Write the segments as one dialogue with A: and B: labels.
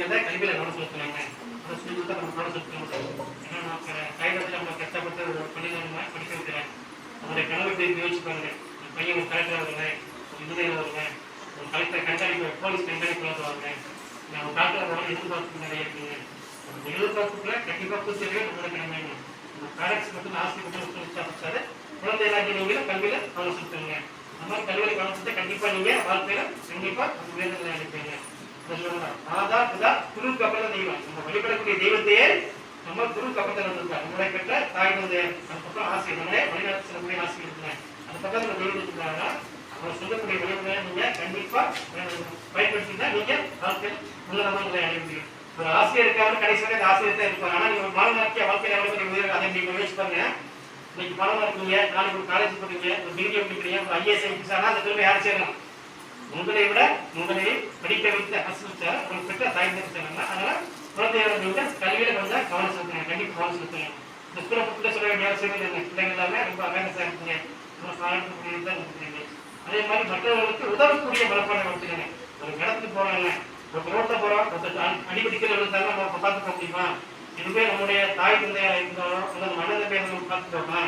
A: மாணவர்கள் தான் கல்வியில கவனம் செலுத்துறாங்க. அதை சொல்லி தான் நம்ம கவனம் செலுத்த முடியும். ஏன்னா நம்ம தாய்நாட்டில் நம்ம கஷ்டப்பட்டு ஒரு பள்ளிக்கூடமா படிக்க வைக்கிறேன். அவருடைய கனவு யோசிப்பாங்க. பையன் ஒரு கலெக்டர் வருவேன், இன்ஜினியர் வருவேன், ஒரு கலெக்டர் கண்காணிப்பு போலீஸ் கண்காணிப்பு வருவேன், நம்ம டாக்டர் வரணும் எதிர்பார்ப்பு நிறைய இருக்குங்க. அந்த எதிர்பார்ப்புக்குள்ள கண்டிப்பாக பூர்த்தி நம்மளோட கடமை. நம்ம பேரண்ட்ஸ் மட்டும் ஆசிரியர் மட்டும் உற்சாகப்படுத்தாது, குழந்தைகளாகி நீங்களும் கல்வியில கவனம் செலுத்துங்க. அந்த மாதிரி கல்வியில கவனம் செலுத்த கண்டிப்பா நீங்க வாழ்க்கையில கண்டிப்பா உயர்ந்ததை அனுப்பீங்க. ஆதா புதா குருக்கு அப்புறம் தெய்வம், நம்ம வழிபடக்கூடிய தெய்வத்தையே நம்ம குருக்கு அப்புறத்தில் வந்திருக்காங்க. நம்மளை பெற்ற தாய் தந்தையர், அதுக்கப்புறம் ஆசிரியர், நம்மளே வழிநாட்டு செல்லக்கூடிய ஆசிரியர் இருக்கிறாங்க. அந்த பக்கத்தில் நம்ம தெய்வம் இருக்கிறாங்கன்னா அவர் சொல்லக்கூடிய வழிமுறையை நீங்க கண்டிப்பா பயன்படுத்தினா நீங்க வாழ்க்கையில் உன்னதமாக அடைய முடியும். ஒரு ஆசிரியர் இருக்காரு, கடைசி வரை அந்த ஆசிரியர் தான் இருப்பார். ஆனா நீங்க மாணவர்கிட்ட வாழ்க்கையில எவ்வளவு உயர் அதை நீங்க முயற்சி பாருங்க. இன்னைக்கு பணமா இருக்கீங்க, நாளைக்கு ஒரு காலேஜ் போறீங்க, ஒரு டிகிரி முடிக்கிறீங்க, ஒரு ஐஏஎஸ் ஐபிஎஸ் ஆனா அந்த திரும்ப யார் சேரணும்? உங்களை விட உங்களை படிக்க வைத்த ஆசிரியர் உங்களுக்கு பெற்ற தாய் தந்தை. அதனால குழந்தையோட நீங்க கல்வியில கொஞ்சம் கவனம் செலுத்துங்க, கண்டிப்பா கவனம் செலுத்துங்க. இந்த ஸ்கூலை பற்றி சொல்ல வேண்டிய அவசியம் இல்லை. பிள்ளைங்க எல்லாமே ரொம்ப அவேர்னஸா இருக்குங்க, ரொம்ப சாதிக்கக்கூடியது தான் இருக்கிறீங்க. அதே மாதிரி மற்றவர்களுக்கு உதவக்கூடிய மனப்பாடம் வச்சுக்கோங்க. ஒரு இடத்துக்கு போறாங்க, ஒரு ரோட்ல போறோம், அடிப்படிக்கல இருந்தாலும் நம்ம பார்த்து போக முடியுமா? இதுவே நம்முடைய தாய் தந்தையாக இருந்தாலும் அல்லது மன தந்தையை நம்ம பார்த்துட்டோம்னா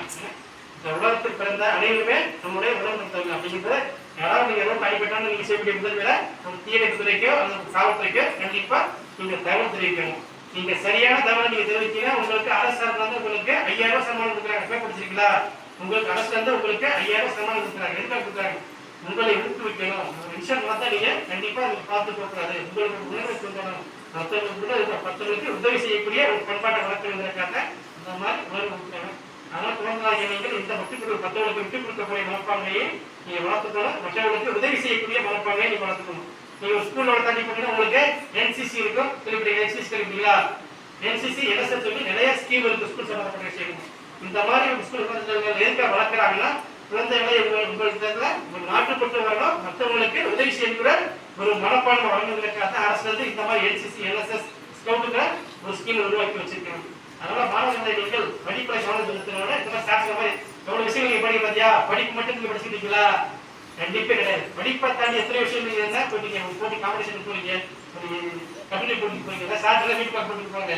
A: இந்த உலகத்தில் பிறந்த அனைவருமே நம்முடைய உலகம் நடத்தவங்க. அப்படிங்கிறது யாராவது நீங்க ரோட் அடிப்பட்டாலும் நீங்க செய்யக்கூடிய முதல் வேலை ஒரு தீயணைப்புத்துறைக்கோ அல்லது காவல்துறைக்கோ கண்டிப்பா நீங்க தகவல் தெரிவிக்கணும். நீங்க சரியான தகவல் நீங்க தெரிவித்தீங்கன்னா உங்களுக்கு அரசாங்கம் வந்து உங்களுக்கு 5000 ரூபாய் சம்பளம் கொடுக்குறாங்க. படிச்சிருக்கீங்களா? உங்களுக்கு அரசு வந்து உங்களுக்கு 5000 ரூபாய் சம்பளம் கொடுக்குறாங்க. எதுக்காக கொடுக்குறாங்க? உங்களை ஊக்குவிக்கணும். ஒரு விஷயம் பார்த்தா நீங்க கண்டிப்பா பார்த்து போகக்கூடாது. உங்களுக்கு உணர்வை சொல்லணும். மற்றவர்களுக்கு உதவி செய்யக்கூடிய ஒரு பண்பாட்டை வளர்க்கிறதுக்காக இந்த மாதிரி உணர்வு கொடுக்கணும். அதனால குழந்தைகள் நீங்கள் இந்த மற்றவர்களுக்கு விட்டுக் கொடுக்கக்கூடிய மனப்பான்மையை நீங்க வளர்த்துக்கணும். மற்றவர்களுக்கு உதவி செய்யக்கூடிய மனப்பான்மையை நீங்க வளர்த்துக்கணும். நீங்க ஒரு ஸ்கூல்ல தாண்டி போனீங்கன்னா உங்களுக்கு என்சிசி இருக்கும். என்சிசி தெரிவிங்களா? என்சிசி என்எஸ்எஸ் சொல்லி நிறைய ஸ்கீம் இருக்கு ஸ்கூல் சம்பந்தப்பட்ட விஷயம். இந்த மாதிரி ஸ்கூல் எதுக்காக வளர்க்குறாங்கன்னா குழந்தைகளை உங்களுக்கு ஒரு நாட்டுப்பட்டு வரணும், மற்றவங்களுக்கு உதவி செய்யக்கூட ஒரு மனப்பான்மை வழங்குவதற்காக அரசு வந்து இந்த மாதிரி என்சிசி என்எஸ்எஸ் ஸ்கவுட்டுக்கு ஒரு ஸ்கீம் உருவாக்கி வச்சிருக்கோம். அதனால மாணவர்களை நீங்கள் படிப்பை கவனம் செலுத்தினோட இந்த மாதிரி சாட்சிய மாதிரி எவ்வளவு விஷயம் நீங்க படிக்க பார்த்தியா? படிப்பு மட்டும் நீங்க படிச்சுட்டீங்களா? கண்டிப்பா கிடையாது. படிப்பை தாண்டி எத்தனை விஷயம் நீங்க இருந்தா போட்டீங்க. போட்டி காம்படிஷன் போறீங்க, கபடி போட்டிக்கு போறீங்க, சாட்டில் வீட்டு போட்டிக்கு போங்க,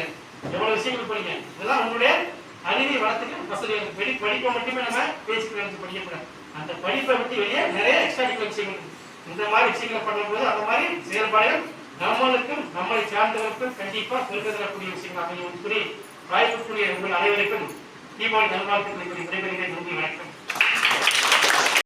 A: எவ்வளவு விஷயங்கள் போறீங்க. இதெல்லாம் உங்களுடைய அறிவை வளர்த்துக்கு வசதி. படிப்பை மட்டுமே நம்ம பேசிக்கலாம் படிக்கக்கூடாது. அந்த படிப்பை விட்டு வெளியே நிறைய எக்ஸ்ட்ரா விஷயங்கள் இந்த மாதிரி விஷயங்களை பண்ணும்போது அந்த மாதிரி செயல்பாடுகள் நம்மளுக்கும் நம்மளை சார்ந்தவர்களுக்கும் கண்டிப்பா பெருக்க தரக்கூடிய விஷயங்கள் அமையும். வாய்ப்புக்குரிய உங்கள் அனைவருக்கும் தீபாவளி நல்வாழ்த்துக்களை விடைபெறுகிறேன். நன்றி, வணக்கம்.